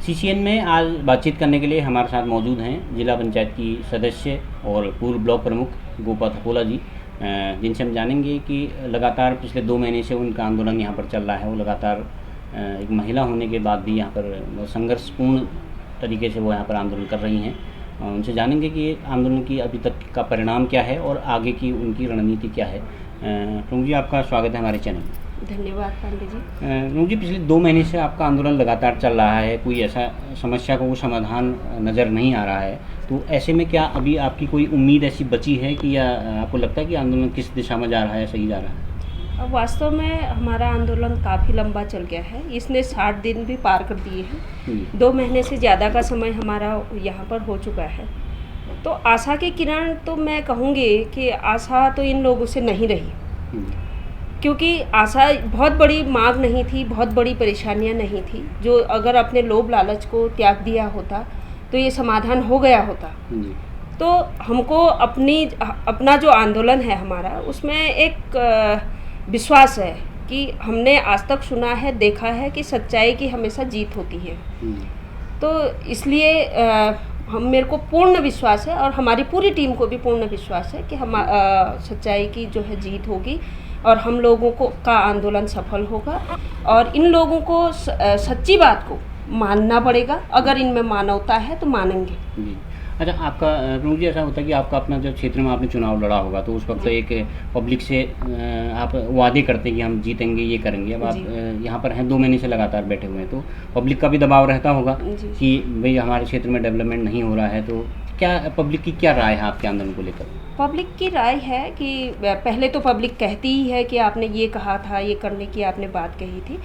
CCN में आज बातचीत करने के लिए हमारे साथ मौजूद हैं जिला पंचायत की सदस्य और पूर्व ब्लॉक प्रमुख गोपा थपोला जी, जिनसे हम जानेंगे कि लगातार पिछले 2 महीने से उनका आंदोलन यहाँ पर चल रहा है। वो लगातार एक महिला होने के बाद भी यहाँ पर संघर्षपूर्ण तरीके से वो यहाँ पर आंदोलन कर रही हैं। उनसे जानेंगे कि आंदोलन की अभी तक का परिणाम क्या है और आगे की उनकी रणनीति क्या है। प्रमुख जी, आपका स्वागत है हमारे चैनल में। धन्यवाद पांडे जी। प्रमुख जी, पिछले 2 महीने से आपका आंदोलन लगातार चल रहा है, कोई ऐसा समस्या को समाधान नज़र नहीं आ रहा है, तो ऐसे में क्या अभी आपकी कोई उम्मीद ऐसी बची है कि या आपको लगता है कि आंदोलन किस दिशा में जा रहा है, सही जा रहा है? अब वास्तव में हमारा आंदोलन काफ़ी लंबा चल गया है, इसने 60 दिन भी पार कर दिए हैं। 2 महीने से ज़्यादा का समय हमारा यहाँ पर हो चुका है। तो आशा की किरण तो मैं कहूँगी कि आशा तो इन लोगों से नहीं रही, क्योंकि आशा बहुत बड़ी मांग नहीं थी, बहुत बड़ी परेशानियां नहीं थी, जो अगर अपने लोभ लालच को त्याग दिया होता तो ये समाधान हो गया होता। तो हमको अपना जो आंदोलन है हमारा, उसमें एक विश्वास है कि हमने आज तक सुना है, देखा है कि सच्चाई की हमेशा जीत होती है। तो इसलिए मेरे को पूर्ण विश्वास है और हमारी पूरी टीम को भी पूर्ण विश्वास है कि हम सच्चाई की जो है जीत होगी और हम लोगों का आंदोलन सफल होगा। और इन लोगों को सच्ची बात को मानना पड़ेगा, अगर इनमें मानवता है तो मानेंगे। अच्छा, आपका प्रमुख जी ऐसा होता है कि आपका अपना जो क्षेत्र में आपने चुनाव लड़ा होगा तो उस वक्त एक पब्लिक से आप वादे करते हैं कि हम जीतेंगे, ये करेंगे। अब आप यहाँ पर हैं, 2 महीने से लगातार बैठे हुए हैं, तो पब्लिक का भी दबाव रहता होगा कि भाई हमारे क्षेत्र में डेवलपमेंट नहीं हो रहा है। तो क्या पब्लिक की क्या राय है आपके आंदोलन को लेकर? पब्लिक की राय है कि पहले तो पब्लिक कहती ही है कि आपने ये कहा था, ये करने की आपने बात कही थी,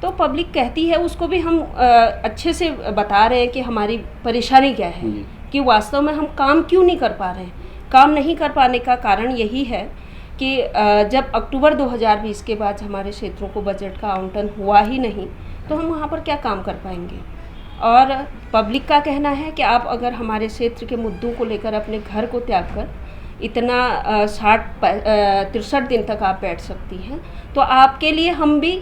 तो पब्लिक कहती है, उसको भी हम अच्छे से बता रहे हैं कि हमारी परेशानी क्या है, कि वास्तव में हम काम क्यों नहीं कर पा रहे हैं। काम नहीं कर पाने का कारण यही है कि जब अक्टूबर 2020 के बाद हमारे क्षेत्रों को बजट का आवंटन हुआ ही नहीं, तो हम वहाँ पर क्या काम कर पाएंगे। और पब्लिक का कहना है कि आप अगर हमारे क्षेत्र के मुद्दों को लेकर अपने घर को त्याग कर इतना 63 दिन तक आप बैठ सकती हैं, तो आपके लिए हम भी,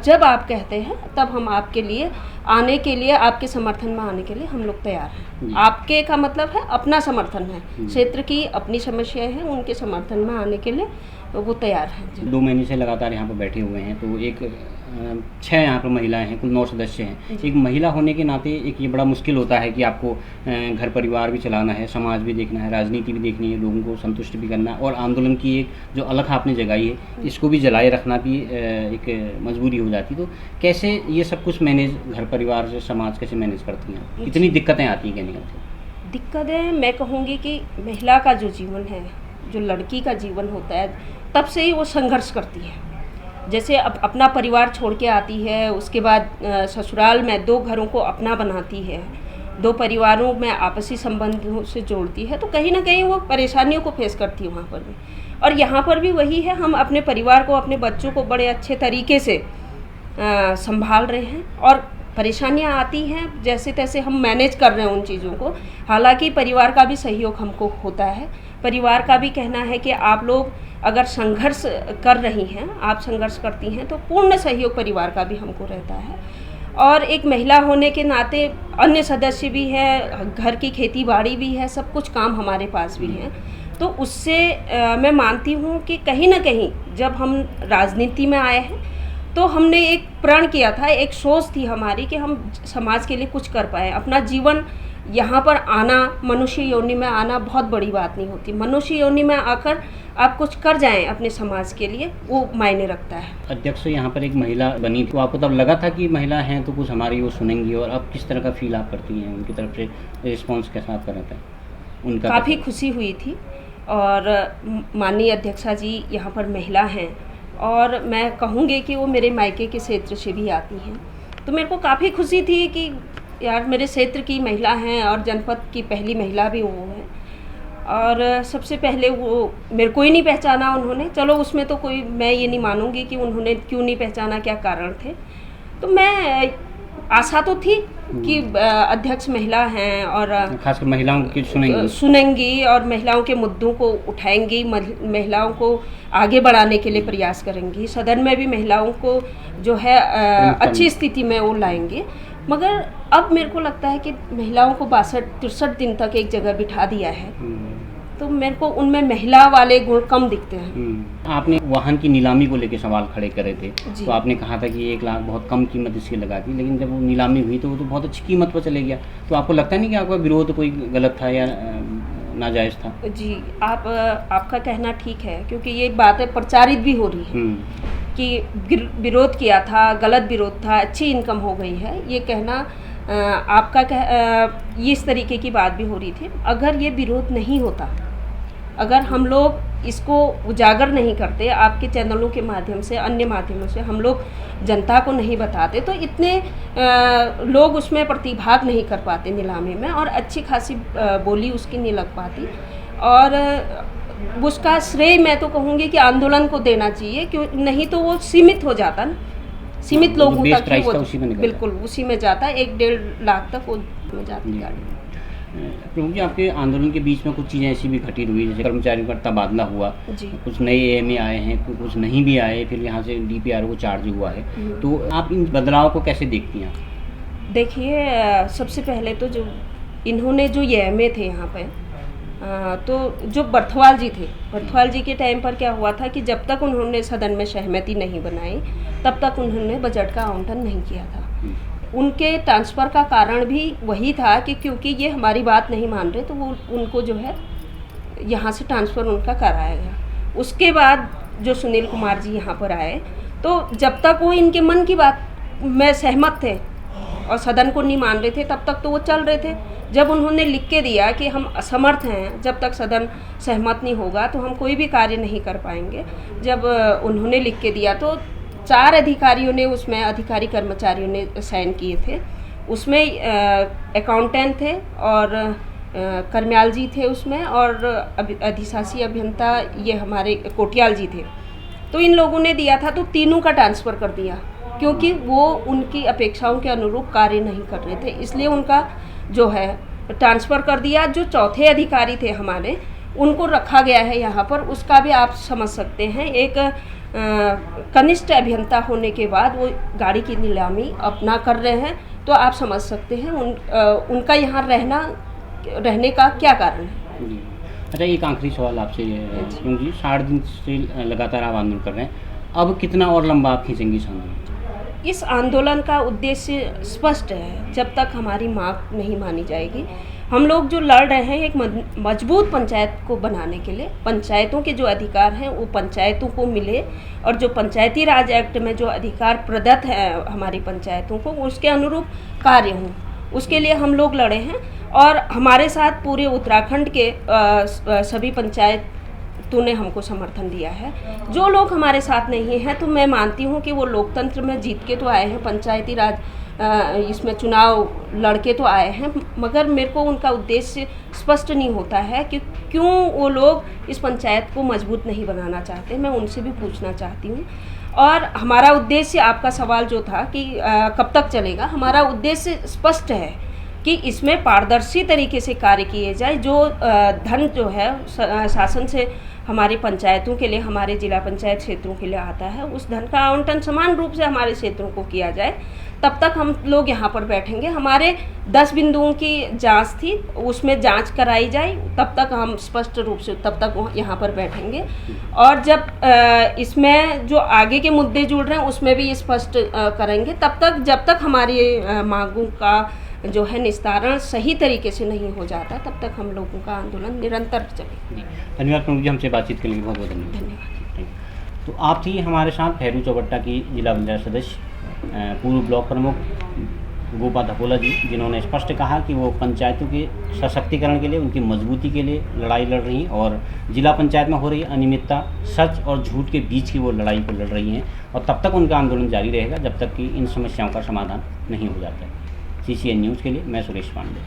जब आप कहते हैं तब हम आपके लिए आने के लिए, आपके समर्थन में आने के लिए हम लोग तैयार हैं। आपके का मतलब है अपना समर्थन है, क्षेत्र की अपनी समस्याएं हैं, उनके समर्थन में आने के लिए वो तैयार हैं। 2 महीने से लगातार यहाँ पर बैठे हुए हैं, तो एक 6 यहाँ पर महिलाएं हैं, कुल 9 सदस्य हैं। एक महिला होने के नाते एक ये बड़ा मुश्किल होता है कि आपको घर परिवार भी चलाना है, समाज भी देखना है, राजनीति भी देखनी है, लोगों को संतुष्ट भी करना है, और आंदोलन की एक जो अलख आपने जगाई है, इसको भी जलाए रखना भी एक मजबूरी हो जाती। तो कैसे ये सब कुछ मैनेज, घर परिवार से समाज कैसे मैनेज करती हैं? कितनी दिक्कतें आती हैं कहने का? दिक्कतें मैं कहूँगी कि महिला का जो जीवन है, जो लड़की का जीवन होता है, तब से ही वो संघर्ष करती है। जैसे अपना परिवार छोड़ के आती है, उसके बाद ससुराल में 2 घरों को अपना बनाती है, 2 परिवारों में आपसी संबंधों से जोड़ती है, तो कहीं ना कहीं वो परेशानियों को फेस करती है वहाँ पर भी। और यहाँ पर भी वही है, हम अपने परिवार को, अपने बच्चों को बड़े अच्छे तरीके से संभाल रहे हैं, और परेशानियाँ आती हैं जैसे तैसे हम मैनेज कर रहे हैं उन चीज़ों को। हालांकि परिवार का भी सहयोग हमको होता है, परिवार का भी कहना है कि आप लोग अगर संघर्ष कर रही हैं, आप संघर्ष करती हैं, तो पूर्ण सहयोग परिवार का भी हमको रहता है। और एक महिला होने के नाते अन्य सदस्य भी हैं, घर की खेती बाड़ी भी है, सब कुछ काम हमारे पास भी हैं। तो उससे मैं मानती हूँ कि कहीं ना कहीं जब हम राजनीति में आए हैं तो हमने एक प्रण किया था, एक सोच थी हमारी कि हम समाज के लिए कुछ कर पाए। अपना जीवन यहाँ पर आना, मनुष्य योनि में आना बहुत बड़ी बात नहीं होती। मनुष्य योनि में आकर आप कुछ कर जाएं अपने समाज के लिए, वो मायने रखता है। अध्यक्ष यहाँ पर एक महिला बनी, तो आपको तब लगा था कि महिला हैं तो कुछ हमारी वो सुनेंगी, और अब किस तरह का फील आप करती हैं? उनकी तरफ से रिस्पॉन्स कैसा आपका रहता है? उनका काफ़ी खुशी हुई थी, और माननीय अध्यक्षा जी यहाँ पर महिला हैं, और मैं कहूँगी कि वो मेरे मायके के क्षेत्र से भी आती हैं, तो मेरे को काफ़ी खुशी थी कि यार मेरे क्षेत्र की महिला हैं और जनपद की पहली महिला भी वो हैं। और सबसे पहले वो मेरे को ही नहीं पहचाना उन्होंने, चलो उसमें तो कोई, मैं ये नहीं मानूंगी कि उन्होंने क्यों नहीं पहचाना, क्या कारण थे। तो मैं आशा तो थी कि अध्यक्ष महिला हैं और खासकर महिलाओं की सुनेंगी और महिलाओं के मुद्दों को उठाएंगी, महिलाओं को आगे बढ़ाने के लिए प्रयास करेंगी, सदन में भी महिलाओं को जो है अच्छी स्थिति में वो लाएंगे। मगर अब मेरे को लगता है कि महिलाओं को 62-63 दिन तक एक जगह बिठा दिया है, तो मेरे को उनमें महिला वाले गुण कम दिखते हैं। आपने वाहन की नीलामी को लेकर सवाल खड़े करे थे, जी। तो आपने कहा था कि 1 लाख बहुत कम कीमत इसकी लगा दी, लेकिन जब वो नीलामी हुई तो वो तो बहुत अच्छी कीमत पर चले गया। तो आपको लगता नहीं कि आपका विरोध कोई गलत था या नाजायज़ था? जी, आपका कहना ठीक है, क्योंकि ये बातें प्रचारित भी हो रही है कि विरोध किया था, गलत विरोध था, अच्छी इनकम हो गई है। ये कहना ये इस तरीके की बात भी हो रही थी। अगर ये विरोध नहीं होता, अगर हम लोग इसको उजागर नहीं करते, आपके चैनलों के माध्यम से, अन्य माध्यमों से हम लोग जनता को नहीं बताते, तो इतने लोग उसमें प्रतिभाग नहीं कर पाते नीलामी में, और अच्छी खासी बोली उसकी नहीं लग पाती। और उसका श्रेय मैं तो कहूँगी कि आंदोलन को देना चाहिए, क्यों नहीं तो वो सीमित हो जाता ना, सीमित लोगों तक ही वो बिल्कुल उसी में जाता है, 1-1.5 लाख तक वो में जाती गाड़ी। प्रमुख जी, आपके आंदोलन के बीच में कुछ चीज़ें ऐसी भी घटित हुई, जैसे कर्मचारियों का तबादला हुआ, कुछ नए एएमए आए हैं, कुछ नहीं भी आए, फिर यहाँ से डीपीआरओ को चार्ज हुआ है, तो आप इन बदलाव को कैसे देखती हैं? देखिए, सबसे पहले तो जो इन्होंने जो एएमए थे यहाँ पे, तो जो बर्थवाल जी थे, बर्थवाल जी के टाइम पर क्या हुआ था कि जब तक उन्होंने सदन में सहमति नहीं बनाई, तब तक उन्होंने बजट का आवंटन नहीं किया था। उनके ट्रांसफ़र का कारण भी वही था कि क्योंकि ये हमारी बात नहीं मान रहे, तो वो उनको जो है यहाँ से ट्रांसफ़र उनका कराया गया। उसके बाद जो सुनील कुमार जी यहाँ पर आए, तो जब तक वो इनके मन की बात में सहमत थे और सदन को नहीं मान रहे थे, तब तक तो वो चल रहे थे। जब उन्होंने लिख के दिया कि हम असमर्थ हैं, जब तक सदन सहमत नहीं होगा तो हम कोई भी कार्य नहीं कर पाएंगे, जब उन्होंने लिख के दिया तो 4 अधिकारियों ने उसमें, अधिकारी कर्मचारियों ने साइन किए थे। उसमें अकाउंटेंट थे और करम्याल जी थे उसमें, और अधिशासी अभियंता ये हमारे कोटियाल जी थे। तो इन लोगों ने दिया था, तो तीनों का ट्रांसफ़र कर दिया, क्योंकि वो उनकी अपेक्षाओं के अनुरूप कार्य नहीं कर रहे थे, इसलिए उनका जो है ट्रांसफ़र कर दिया। जो चौथे अधिकारी थे हमारे, उनको रखा गया है यहाँ पर, उसका भी आप समझ सकते हैं। एक कनिष्ठ अभियंता होने के बाद वो गाड़ी की नीलामी अपना कर रहे हैं, तो आप समझ सकते हैं उनका यहाँ रहने का क्या कारण है। अच्छा, एक आखिरी सवाल आपसे जी, 60 दिन से लगातार आप आंदोलन कर रहे हैं, अब कितना और लंबा आप खींचेंगे इस आंदोलन? इस आंदोलन का उद्देश्य स्पष्ट है। जब तक हमारी मांग नहीं मानी जाएगी, हम लोग जो लड़ रहे हैं एक मजबूत पंचायत को बनाने के लिए, पंचायतों के जो अधिकार हैं वो पंचायतों को मिले, और जो पंचायती राज एक्ट में जो अधिकार प्रदत्त है हमारी पंचायतों को, उसके अनुरूप कार्य हों, उसके लिए हम लोग लड़े हैं। और हमारे साथ पूरे उत्तराखंड के सभी पंचायतों ने हमको समर्थन दिया है। जो लोग हमारे साथ नहीं हैं, तो मैं मानती हूँ कि वो लोकतंत्र में जीत के तो आए हैं, पंचायती राज इसमें चुनाव लड़के तो आए हैं, मगर मेरे को उनका उद्देश्य स्पष्ट नहीं होता है कि क्यों वो लोग इस पंचायत को मजबूत नहीं बनाना चाहते। मैं उनसे भी पूछना चाहती हूँ। और हमारा उद्देश्य, आपका सवाल जो था कि कब तक चलेगा, हमारा उद्देश्य स्पष्ट है कि इसमें पारदर्शी तरीके से कार्य किए जाए। जो धन जो है शासन से हमारी पंचायतों के लिए, हमारे जिला पंचायत क्षेत्रों के लिए आता है, उस धन का आवंटन समान रूप से हमारे क्षेत्रों को किया जाए। तब तक हम लोग यहाँ पर बैठेंगे। हमारे 10 बिंदुओं की जांच थी, उसमें जांच कराई जाए, तब तक हम स्पष्ट रूप से तब तक यहाँ पर बैठेंगे। और जब इसमें जो आगे के मुद्दे जुड़ रहे हैं उसमें भी स्पष्ट करेंगे। तब तक, जब तक हमारी मांगों का जो है निस्तारण सही तरीके से नहीं हो जाता, तब तक हम लोगों का आंदोलन निरंतर चलेगा। धन्यवाद प्रमुख जी, हमसे बातचीत करने के लिए बहुत बहुत धन्यवाद। तो आप थी हमारे साथ भैरू चौबट्टा की जिला पंचायत सदस्य, पूर्व ब्लॉक प्रमुख गोपा धपोला जी, जिन्होंने स्पष्ट कहा कि वो पंचायतों के सशक्तिकरण के लिए, उनकी मजबूती के लिए लड़ाई लड़ रही हैं, और जिला पंचायत में हो रही अनियमितता, सच और झूठ के बीच की वो लड़ाई को लड़ रही हैं, और तब तक उनका आंदोलन जारी रहेगा जब तक कि इन समस्याओं का समाधान नहीं हो जाता है। CCN न्यूज़ के लिए मैं सुरेश पांडे।